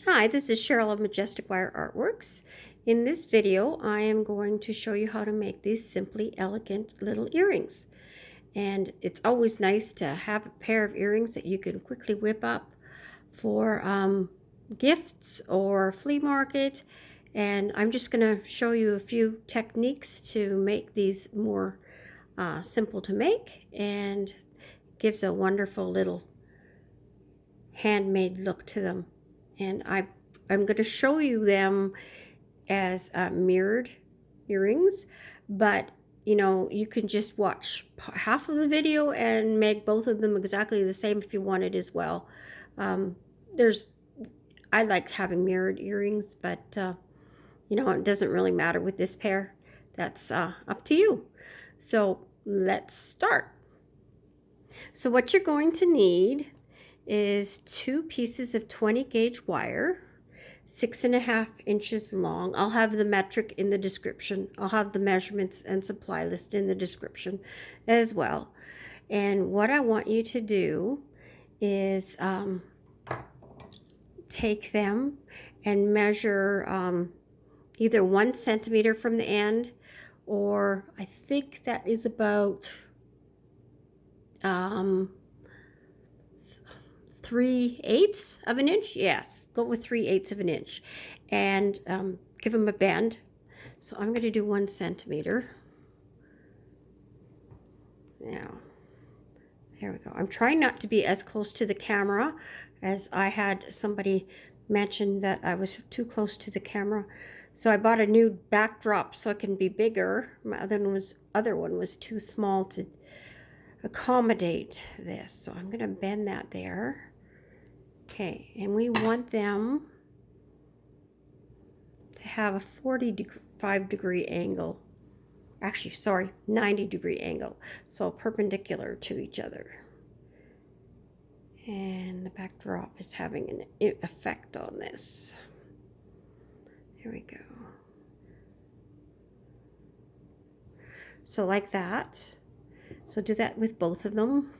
Hi, this is Cheryl of Majestic Wire Artworks. In this video, I am going to show you how to make these simply elegant little earrings. And it's always nice to have a pair of earrings that you can quickly whip up for gifts or flea market. And I'm just going to show you a few techniques to make these more simple to make, and gives a wonderful little handmade look to them. And I'm going to show you them as mirrored earrings, but you know, you can just watch half of the video and make both of them exactly the same if you wanted as well. I like having mirrored earrings, but you know, it doesn't really matter with this pair. That's up to you. So let's start. So what you're going to need is 2 pieces of 20 gauge wire, 6.5 inches long. I'll have the metric in the description. I'll have the measurements and supply list in the description as well. And what I want you to do is take them and measure either 1 centimeter from the end, or I think that is about 3/8 of an inch. Yes, go with 3/8 of an inch, and give them a bend. So I'm going to do 1 centimeter. Now, there we go. I'm trying not to be as close to the camera, as I had somebody mention that I was too close to the camera. So I bought a new backdrop so it can be bigger. My other one was too small to accommodate this. So I'm going to bend that there. Okay, and we want them to have a 45-degree angle. Actually, sorry, 90-degree angle. So perpendicular to each other. And the backdrop is having an effect on this. There we go. So like that. So do that with both of them.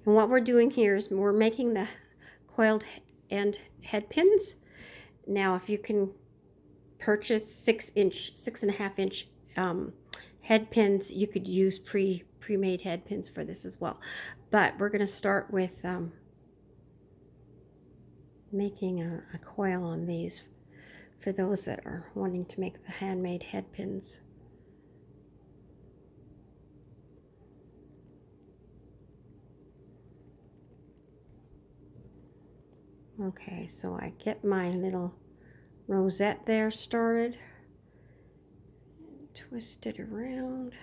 And what we're doing here is we're making the coiled end head pins. Now, if you can purchase 6.5 inch head pins, you could use pre-made head pins for this as well. But we're going to start with making a coil on these for those that are wanting to make the handmade head pins. Okay, so I get my little rosette there started, twist it around.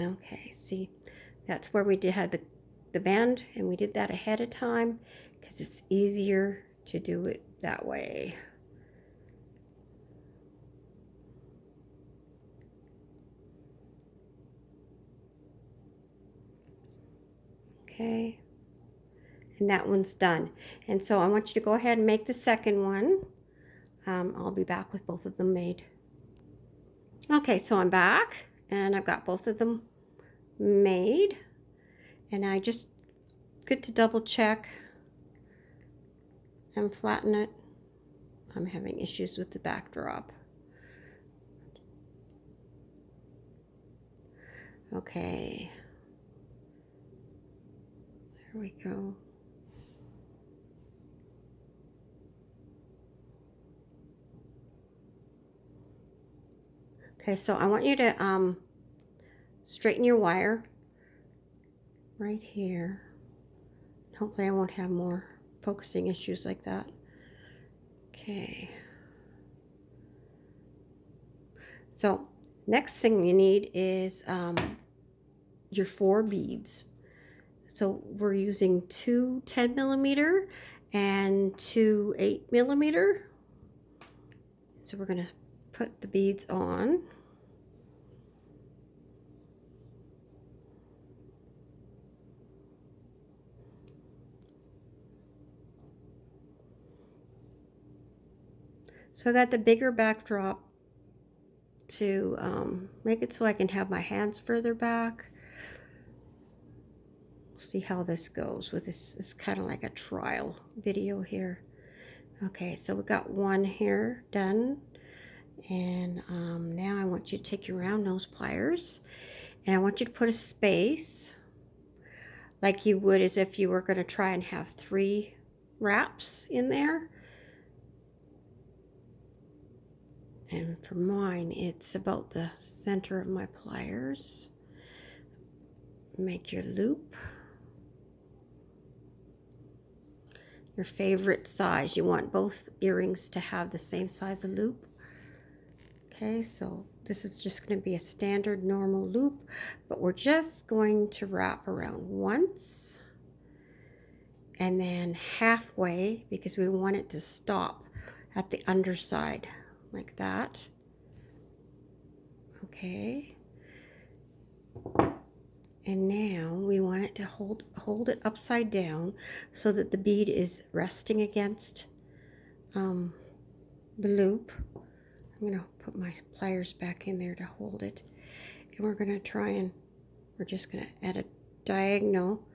Okay, see, that's where we had the band, and we did that ahead of time because it's easier to do it that way. Okay, and that one's done. And so I want you to go ahead and make the second one. I'll be back with both of them made. Okay, so I'm back, and I've got both of them made. And I just, good to double check and flatten it. I'm having issues with the backdrop. Okay. There we go. Okay, so I want you to straighten your wire right here. Hopefully I won't have more focusing issues like that. Okay. So next thing you need is your 4 beads. So we're using 2 10mm and 2 8mm. So we're going to put the beads on. So I got the bigger backdrop to make it so I can have my hands further back. See how this goes with this. It's kind of like a trial video here. Okay, so we got one here done. And now I want you to take your round nose pliers and I want you to put a space like you would as if you were going to try and have 3 wraps in there. And for mine, it's about the center of my pliers. Make your loop. Your favorite size. You want both earrings to have the same size of loop. Okay, so this is just going to be a standard normal loop, but we're just going to wrap around once and then halfway because we want it to stop at the underside like that. Okay. And now we want it to hold it upside down so that the bead is resting against the loop. I'm going to put my pliers back in there to hold it. And we're going to try and, we're just going to add a diagonal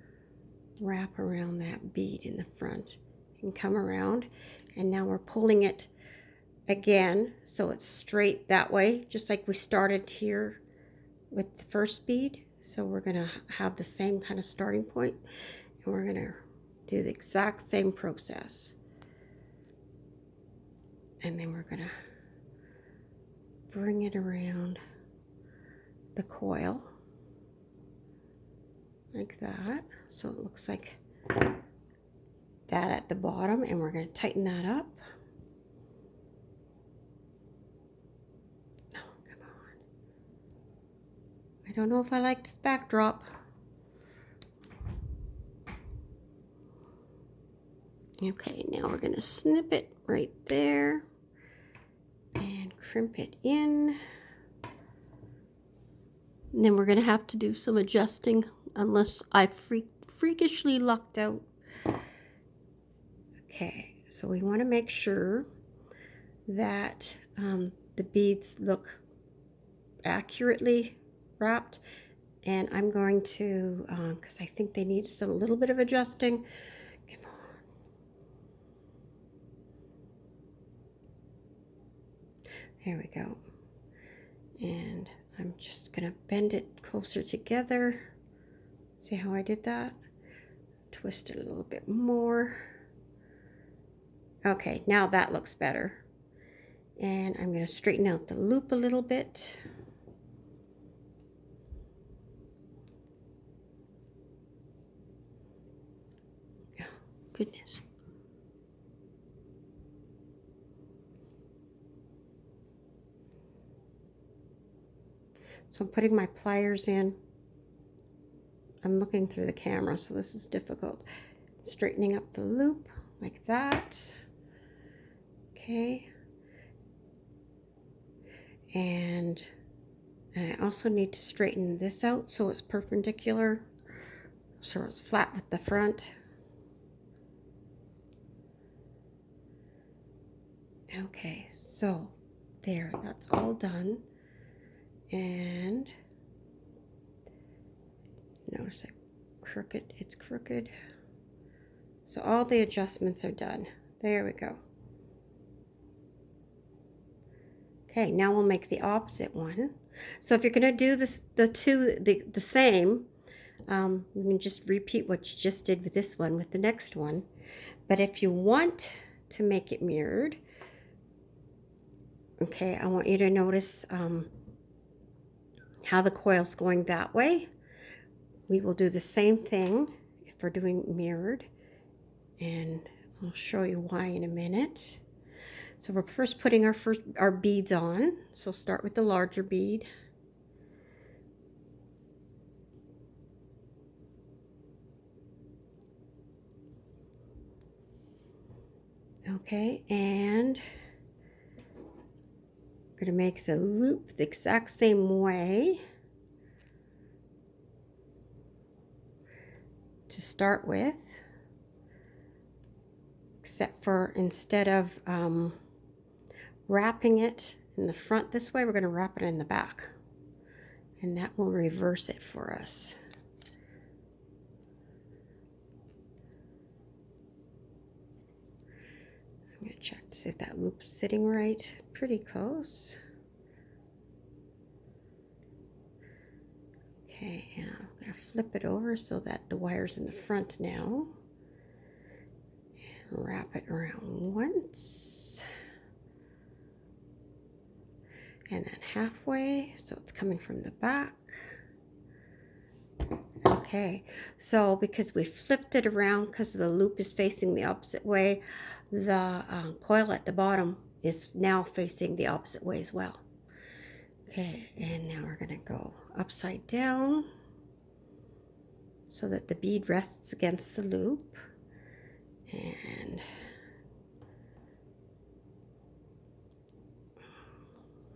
wrap around that bead in the front and come around. And now we're pulling it again so it's straight that way, just like we started here with the first bead. So we're going to have the same kind of starting point and we're going to do the exact same process. And then we're going to bring it around the coil like that, so it looks like that at the bottom, and we're going to tighten that up. Oh, come on. I don't know if I like this backdrop. Okay, now we're going to snip it right there and crimp it in. And then we're going to have to do some adjusting unless I freakishly lucked out. Okay, so we want to make sure that the beads look accurately wrapped. And I'm going to, because I think they need a little bit of adjusting. Come on. There we go. And I'm just going to bend it closer together. See how I did that? Twist it a little bit more. Okay, now that looks better. And I'm going to straighten out the loop a little bit. Oh, goodness. So I'm putting my pliers in. I'm looking through the camera, so this is difficult. Straightening up the loop like that. Okay. And I also need to straighten this out so it's perpendicular, so it's flat with the front. Okay, so there, that's all done. And notice it's crooked. So all the adjustments are done. There we go. Okay, now we'll make the opposite one. So if you're going to do this, the same, you can just repeat what you just did with this one with the next one. But if you want to make it mirrored, okay, I want you to notice how the coil's going that way. We will do the same thing if we're doing mirrored, and I'll show you why in a minute. So we're first putting our beads on. So start with the larger bead. Okay, and I'm going to make the loop the exact same way to start with, except for instead of wrapping it in the front this way, we're going to wrap it in the back. And that will reverse it for us. I'm going to check to see if that loop's sitting right. Pretty close. Okay, and I'm going to flip it over so that the wire's in the front now. And wrap it around once. And then halfway, so it's coming from the back. Okay, so because we flipped it around because the loop is facing the opposite way, the coil at the bottom is now facing the opposite way as well. Okay, and now we're going to go upside down so that the bead rests against the loop. And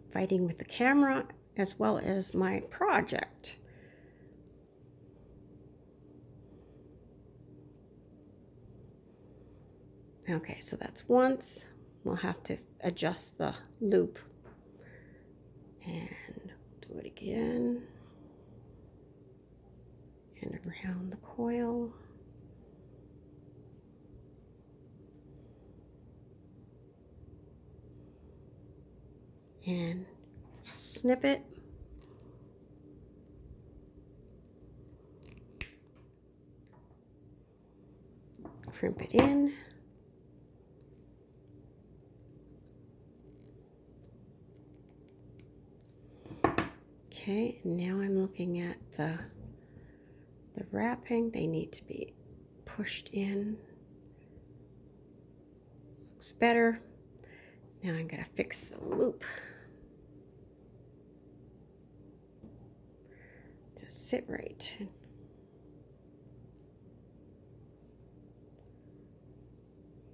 fighting with the camera as well as my project. Okay, so that's once. We'll have to adjust the loop. And we'll do it again. And around the coil. And snip it. Crimp it in. Okay, now I'm looking at the wrapping. They need to be pushed in. Looks better. Now I'm going to fix the loop to sit right.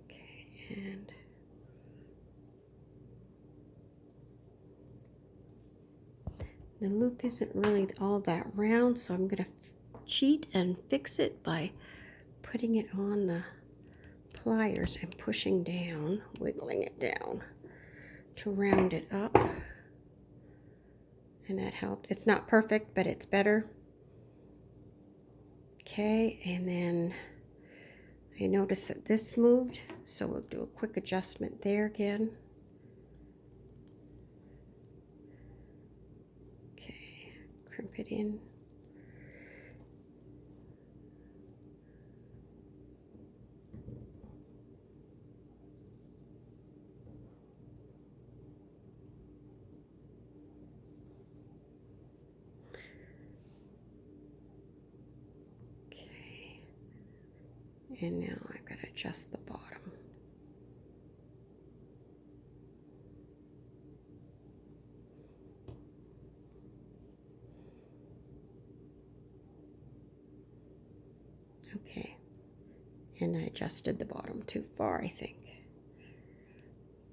Okay, and the loop isn't really all that round, so I'm going to cheat and fix it by putting it on the pliers and pushing down, wiggling it down to round it up. And that helped. It's not perfect, but it's better. Okay, and then I noticed that this moved, so we'll do a quick adjustment there again. Okay, crimp it in. And now I've got to adjust the bottom. Okay, and I adjusted the bottom too far, I think.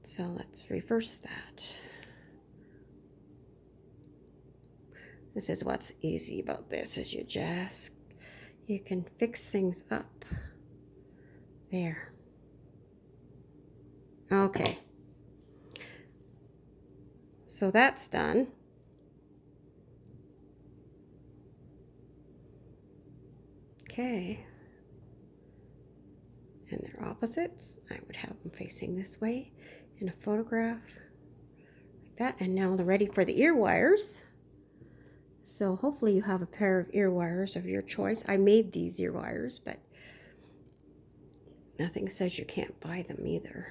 So let's reverse that. This is what's easy about this, is you can fix things up. There. Okay. So that's done. Okay. And they're opposites. I would have them facing this way in a photograph. Like that. And now they're ready for the ear wires. So hopefully you have a pair of ear wires of your choice. I made these ear wires, but nothing says you can't buy them either.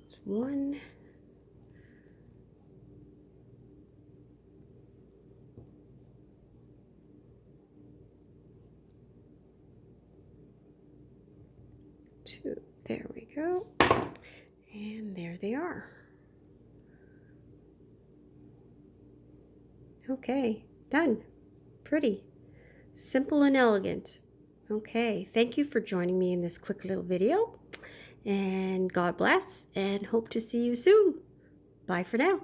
There's one. Two. There we go. And there they are. Okay, done. Pretty. Simple and elegant. Okay, thank you for joining me in this quick little video. And God bless, and hope to see you soon. Bye for now.